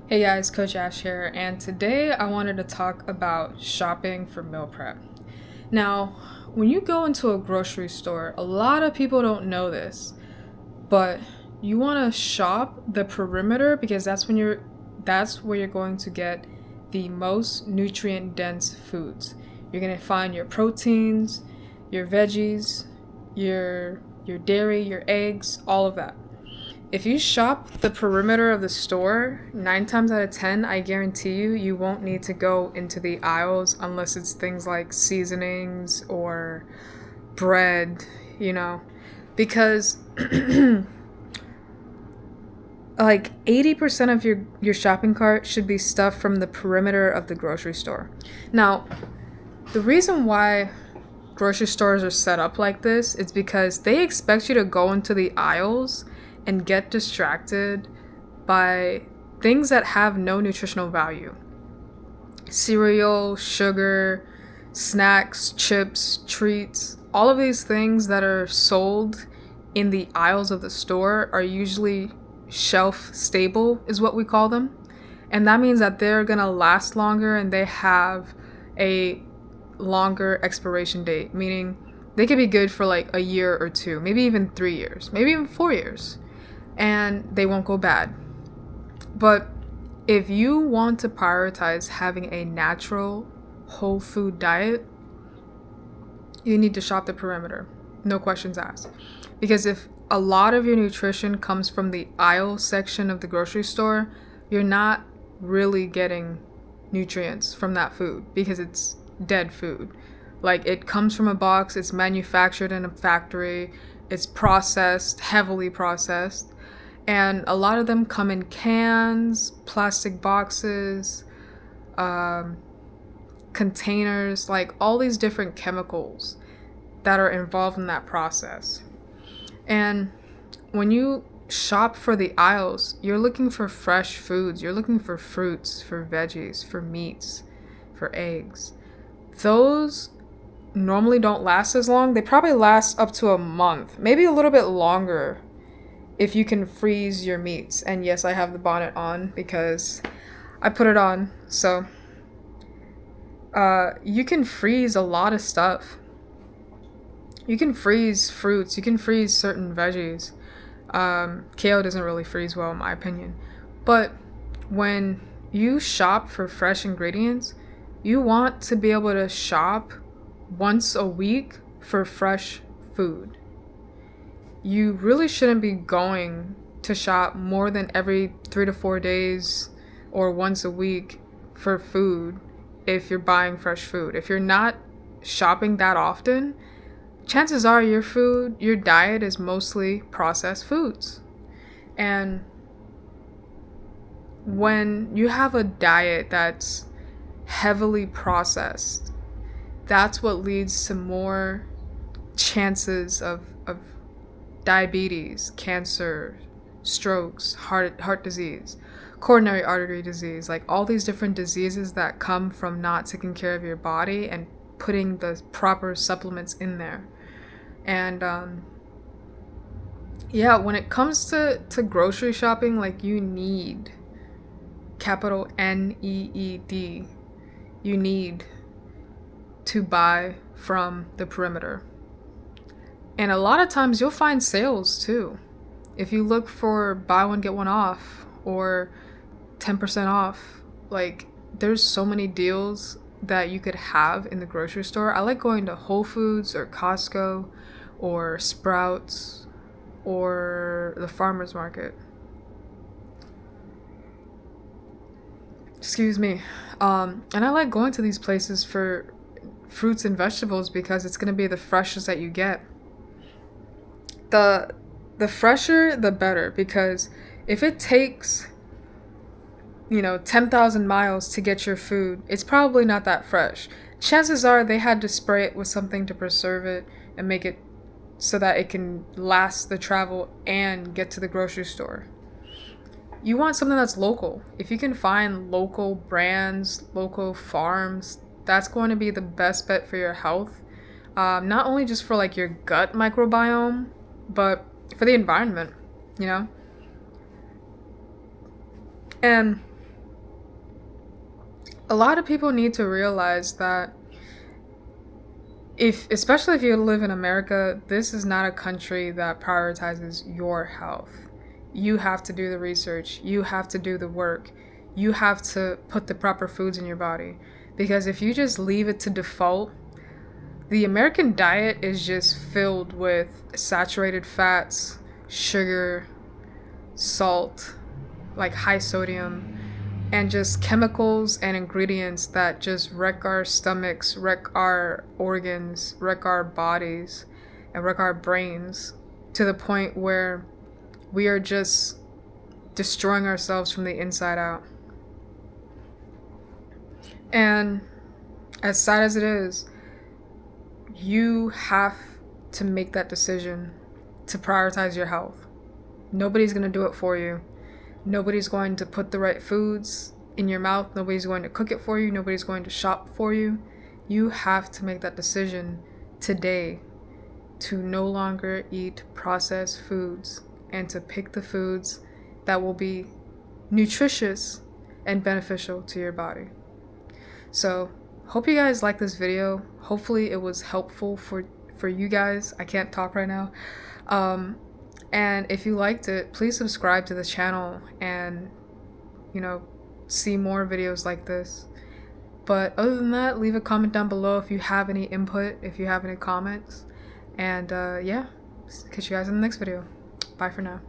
Hey guys, Coach Ash here, and today I wanted to talk about shopping for meal prep. Now, when you go into a grocery store, a lot of people don't know this, but you want to shop the perimeter because that's where you're going to get the most nutrient dense foods. You're going to find your proteins, your veggies, your dairy, your eggs, all of that. If you shop the perimeter of the store, 9 times out of 10, I guarantee you, you won't need to go into the aisles unless it's things like seasonings or bread, you know, because like 80% of your shopping cart should be stuff from the perimeter of the grocery store. Now, the reason why grocery stores are set up like this is because they expect you to go into the aisles and get distracted by things that have no nutritional value. Cereal, sugar, snacks, chips, treats, all of these things that are sold in the aisles of the store are usually shelf stable, is what we call them. And that means that they're gonna last longer and they have a longer expiration date, meaning they could be good for like a year or two, maybe even 3 years, maybe even 4 years, and they won't go bad. But if you want to prioritize having a natural whole food diet, you need to shop the perimeter. No questions asked. Because if a lot of your nutrition comes from the aisle section of the grocery store, you're not really getting nutrients from that food because it's dead food. Like, it comes from a box, it's manufactured in a factory, it's processed, heavily processed, and a lot of them come in cans, plastic boxes, containers, like all these different chemicals that are involved in that process. And when you shop for the aisles, you're looking for fresh foods, you're looking for fruits, for veggies, for meats, for eggs. Those normally don't last as long. They probably last up to a month, maybe a little bit longer if you can freeze your meats. And yes, I have the bonnet on because I put it on. So you can freeze a lot of stuff. You can freeze fruits, you can freeze certain veggies. Kale doesn't really freeze well, in my opinion. But when you shop for fresh ingredients, you want to be able to shop once a week for fresh food. You really shouldn't be going to shop more than every 3 to 4 days or once a week for food if you're buying fresh food. If you're not shopping that often, chances are your diet is mostly processed foods. And when you have a diet that's heavily processed, that's what leads to more chances of diabetes, cancer, strokes, heart disease, coronary artery disease, like all these different diseases that come from not taking care of your body and putting the proper supplements in there. And yeah, when it comes to grocery shopping, like, you need capital NEED. You need to buy from the perimeter. And a lot of times you'll find sales too. If you look for buy one get one off or 10% off, like, there's so many deals that you could have in the grocery store. I like going to Whole Foods or Costco or Sprouts or the farmer's market. Excuse me. And I like going to these places for fruits and vegetables because it's going to be the freshest that you get. The fresher, the better, because if it takes 10,000 miles to get your food, it's probably not that fresh. Chances are they had to spray it with something to preserve it and make it so that it can last the travel and get to the grocery store. You want something that's local. If you can find local brands, local farms, that's going to be the best bet for your health. Not only just for like your gut microbiome, but for the environment, you know? And a lot of people need to realize that especially if you live in America, this is not a country that prioritizes your health. You have to do the research, you have to do the work, you have to put the proper foods in your body. Because if you just leave it to default, the American diet is just filled with saturated fats, sugar, salt, like high sodium, and just chemicals and ingredients that just wreck our stomachs, wreck our organs, wreck our bodies, and wreck our brains to the point where we are just destroying ourselves from the inside out. And as sad as it is, you have to make that decision to prioritize your health. Nobody's going to do it for you. Nobody's going to put the right foods in your mouth. Nobody's going to cook it for you. Nobody's going to shop for you. You have to make that decision today to no longer eat processed foods and to pick the foods that will be nutritious and beneficial to your body. So, hope you guys like this video. Hopefully it was helpful for you guys. I can't talk right now. And if you liked it, please subscribe to the channel and, see more videos like this. But other than that, leave a comment down below if you have any input, if you have any comments. And yeah, catch you guys in the next video. Bye for now.